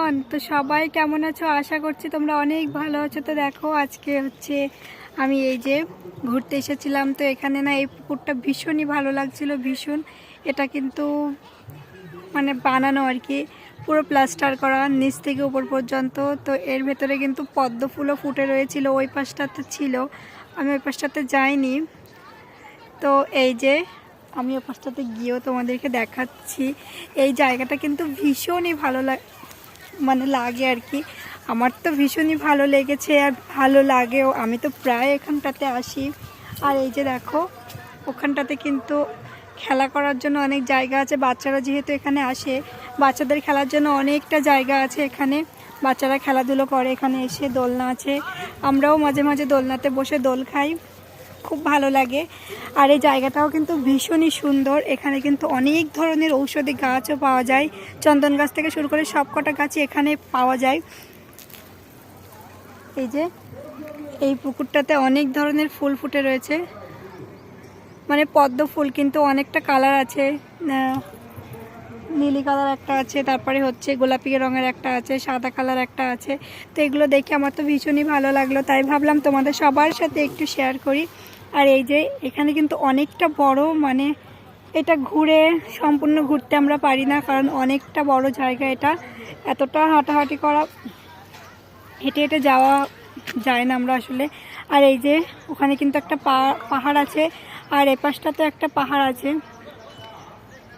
Everyone, তো সবাই কেমন আছো? আশা করছি তোমরা অনেক ভালো আছো। তো দেখো আজকে হচ্ছে আমি এই যে ঘুরতে এসেছিলাম। তো এখানে না এই পুকুরটা ভীষণই ভালো লাগছিল, ভীষণ। এটা কিন্তু মানে বানানো আর কি, পুরো প্লাস্টার করা নিচ থেকে উপর পর্যন্ত। তো এর ভেতরে কিন্তু পদ্ম ফুলও ফুটে রয়েছিল, ওই পাশটাতে ছিল, আমি ওই পাশটাতে যাইনি। তো এই যে আমি ওই পাশটাতে গিয়েও তোমাদেরকে দেখাচ্ছি। এই জায়গাটা কিন্তু ভীষণই ভালো লাগে আর কি। আমার তো ভীষণই ভালো লেগেছে আর ভালো লাগেও, আমি তো প্রায় এখানটাতে আসি। আর এই যে দেখো ওখানটাতে কিন্তু খেলা করার জন্য অনেক জায়গা আছে, বাচ্চারা যেহেতু এখানে আসে, বাচ্চাদের খেলার জন্য অনেকটা জায়গা আছে এখানে। বাচ্চারা খেলাধুলো করে এখানে এসে, দোলনা আছে, আমরাও মাঝে মাঝে দোলনাতে বসে দোল খাই, খুব ভালো লাগে। আর এই জায়গাটাও কিন্তু ভীষণই সুন্দর। এখানে কিন্তু অনেক ধরনের ঔষধি গাছও পাওয়া যায়, চন্দন গাছ থেকে শুরু করে সব কটা গাছই এখানে পাওয়া যায়। এই যে এই পুকুরটাতে অনেক ধরনের ফুল ফুটে রয়েছে, মানে পদ্ম ফুল, কিন্তু অনেকটা কালার আছে, নীলি কালার একটা আছে, তারপরে হচ্ছে গোলাপি রঙের একটা আছে, সাদা কালার একটা আছে। তো এগুলো দেখে আমার তো ভীষণই ভালো লাগলো, তাই ভাবলাম তোমাদের সবার সাথে একটু শেয়ার করি। আর এই যে এখানে কিন্তু অনেকটা বড়, মানে এটা ঘুরে সম্পূর্ণ ঘুরতে আমরা পারি না, কারণ অনেকটা বড় জায়গা এটা, এতটা হাঁটাহাঁটি করা, হেঁটে হেঁটে যাওয়া যায় না আমরা আসলে। আর এই যে ওখানে কিন্তু একটা পাহাড় আছে, আর এ পাশটাতে একটা পাহাড় আছে,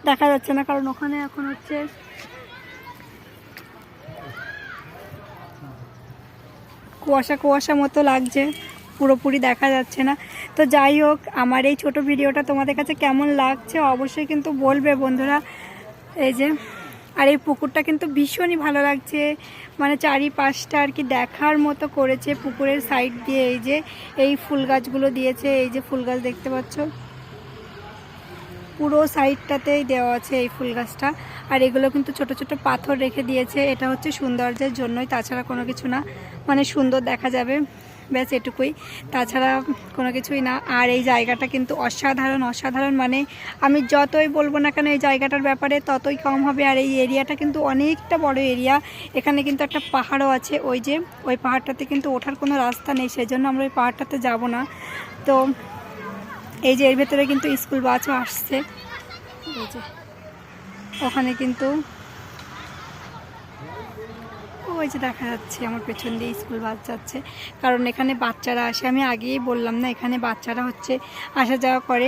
দেখা যাচ্ছে না কারণ ওখানে এখন হচ্ছে কুয়াশা কুয়াশা মতো লাগছে, পুরোপুরি দেখা যাচ্ছে না। তো যাই হোক, আমার এই ছোট ভিডিওটা তোমাদের কাছে কেমন লাগছে অবশ্যই কিন্তু বলবে বন্ধুরা। এই যে আর এই পুকুরটা কিন্তু ভীষণই ভালো লাগছে, মানে চারিপাশটা আর কি দেখার মতো করেছে। পুকুরের সাইড দিয়ে এই যে এই ফুল গাছগুলো দিয়েছে, এই যে ফুল গাছ দেখতে পাচ্ছ, পুরো সাইডটাতেই দেওয়া আছে এই ফুল গাছটা। আর এগুলো কিন্তু ছোট ছোট পাথর রেখে দিয়েছে, এটা হচ্ছে সৌন্দর্যের জন্যই, তাছাড়া কোনো কিছু না, মানে সুন্দর দেখা যাবে, ব্যাস এটুকুই, তাছাড়া কোনো কিছুই না। আর এই জায়গাটা কিন্তু অসাধারণ অসাধারণ, মানে আমি যতই বলবো না কেন এই জায়গাটার ব্যাপারে ততই কম হবে। আর এই এরিয়াটা কিন্তু অনেকটা বড় এরিয়া, এখানে কিন্তু একটা পাহাড়ও আছে, ওই যে ওই পাহাড়টাতে কিন্তু ওঠার কোনো রাস্তা নেই, সেজন্য আমরা ওই পাহাড়টাতে যাব না। তো এই যে এর ভেতরে কিন্তু স্কুল বাসও আসছে, এই যে ওখানে কিন্তু ওই যে দেখা যাচ্ছে আমার পেছন দিয়ে স্কুল বাস যাচ্ছে, কারণ এখানে বাচ্চারা আসে, আমি আগেই বললাম না, এখানে বাচ্চারা হচ্ছে আসা যাওয়া করে,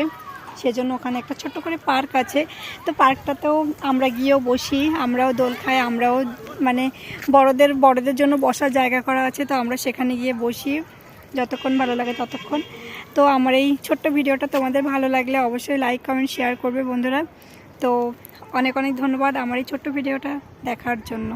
সেজন্য ওখানে একটা ছোট্ট করে পার্ক আছে। তো পার্কটাতেও আমরা গিয়েও বসি, আমরাও দোল খাই, আমরাও মানে বড়দের জন্য বসার জায়গা করা আছে, তো আমরা সেখানে গিয়ে বসি যতক্ষণ ভালো লাগে ততক্ষণ। তো আমার এই ছোট্ট ভিডিওটা তোমাদের ভালো লাগলে অবশ্যই লাইক কমেন্ট শেয়ার করবে বন্ধুরা। তো অনেক অনেক ধন্যবাদ আমার এই ছোট্ট ভিডিওটা দেখার জন্য।